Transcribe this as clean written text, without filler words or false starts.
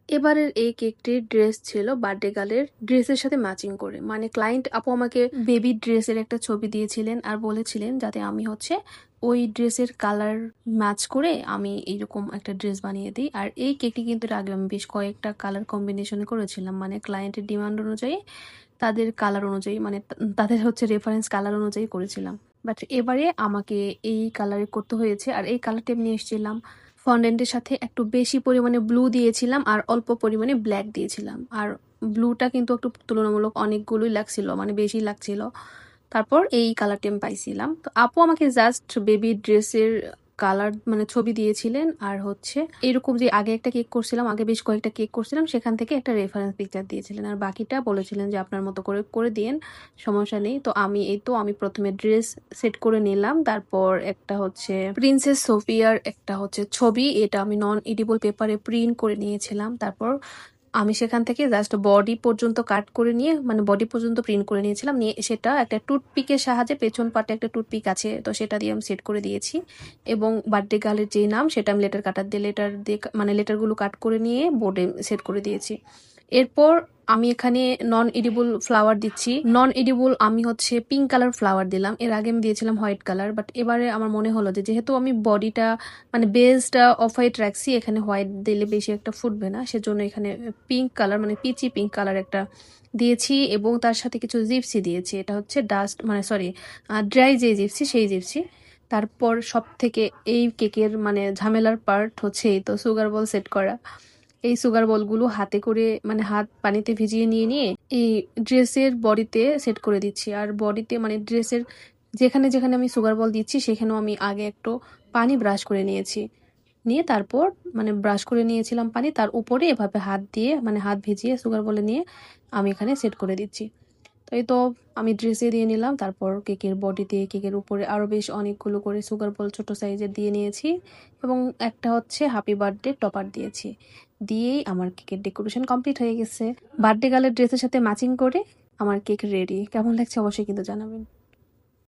এবারের এই কেকটির ড্রেস ছিল বার্থডে গার্লের ড্রেসের সাথে ম্যাচিং করে। মানে ক্লায়েন্ট আপু আমাকে বেবি ড্রেসের একটা ছবি দিয়েছিলেন আর বলেছিলেন যাতে আমি হচ্ছে ওই ড্রেসের কালার ম্যাচ করে আমি এইরকম একটা ড্রেস বানিয়ে দিই। আর এই কেকটি কিন্তু এর আগে আমি বেশ কয়েকটা কালার কম্বিনেশনে করেছিলাম, মানে ক্লায়েন্টের ডিমান্ড অনুযায়ী, তাদের কালার অনুযায়ী, মানে তাদের হচ্ছে রেফারেন্স কালার অনুযায়ী করেছিলাম। বাট এবারে আমাকে এই কালারে করতে হয়েছে। আর এই কালারটি আমি নিয়ে এসেছিলাম ফন্ডেন্টের সাথে একটু বেশি পরিমাণে ব্লু দিয়েছিলাম আর অল্প পরিমাণে ব্ল্যাক দিয়েছিলাম। আর ব্লুটা কিন্তু একটু তুলনামূলক অনেকগুলোই লাগছিল, মানে বেশি লাগছিল। তারপর এই কালারটি আমি পাইছিলাম। তো আপু আমাকে জাস্ট বেবি ড্রেসের কালার মানে ছবি দিয়েছিলেন আর হচ্ছে এরকম যে আগে একটা কেক করছিলাম, আগে বেশ কয়েকটা কেক করছিলাম, সেখান থেকে একটা রেফারেন্স পিকচার দিয়েছিলেন আর বাকিটা বলেছিলেন যে আপনার মতো করে করে দিয়েন, সমস্যা নেই। তো আমি প্রথমে ড্রেস সেট করে নিলাম, তারপর একটা হচ্ছে প্রিন্সেস সোফিয়ার একটা হচ্ছে ছবি, এটা আমি নন এডিবল পেপারে প্রিন্ট করে নিয়েছিলাম। তারপর আমি সেখান থেকে জাস্ট বডি পর্যন্ত কাট করে নিয়ে, মানে বডি পর্যন্ত প্রিন্ট করে নিয়েছিলাম, নিয়ে সেটা একটা টুথপিকের সাহায্যে, পেছন পাটে একটা টুথপিক আছে তো সেটা দিয়ে আমি সেট করে দিয়েছি। এবং বার্থডে গার্লের যে নাম সেটা আমি লেটার কাটার দিয়ে মানে লেটারগুলো কাট করে নিয়ে বোর্ডে সেট করে দিয়েছি। এরপর আমি এখানে নন এডিবল ফ্লাওয়ার দিচ্ছি। নন এডিবল আমি হচ্ছে পিঙ্ক কালার ফ্লাওয়ার দিলাম, এর আগে আমি দিয়েছিলাম হোয়াইট কালার। বাট এবারে আমার মনে হলো যে যেহেতু আমি বডিটা মানে বেসটা অফ হোয়াইট রাখছি, এখানে হোয়াইট দিলে বেশি একটা ফুটবে না, সেজন্য এখানে পিঙ্ক কালার মানে পিচি পিঙ্ক কালার একটা দিয়েছি এবং তার সাথে কিছু জিপসি দিয়েছি। এটা হচ্ছে ডাস্ট মানে সরি ড্রাই যে জিপসি সেই জিপসি। তারপর সব থেকে এই কেকের মানে ঝামেলার পার্ট হচ্ছে এই তো সুগার বল সেট করা। এই সুগার বলগুলো হাতে করে মানে হাত পানিতে ভিজিয়ে নিয়ে নিয়ে এই ড্রেসের বডিতে সেট করে দিচ্ছি। আর বডিতে মানে ড্রেসের যেখানে যেখানে আমি সুগার বল দিচ্ছি সেখানেও আমি আগে একটু পানি ব্রাশ করে নিয়েছি, নিয়ে তারপর মানে ব্রাশ করে নিয়েছিলাম পানি, তার উপরে এভাবে হাত দিয়ে মানে হাত ভিজিয়ে সুগার বলে নিয়ে আমি এখানে সেট করে দিচ্ছি। তো এই তো আমি ড্রেসে দিয়ে নিলাম, তারপর কেকের বডিতে কেকের উপরে আরও বেশ অনেকগুলো করে সুগার বল ছোট সাইজের দিয়ে নিয়েছি এবং একটা হচ্ছে হ্যাপি বার্থডে টপার দিয়েছি। দিয়েই আমার কেকের ডেকোরেশন কমপ্লিট হয়ে গেছে। বার্থডে গার্লের ড্রেসের সাথে ম্যাচিং করে আমার কেক রেডি। কেমন লাগছে অবশ্যই কিন্তু জানাবেন।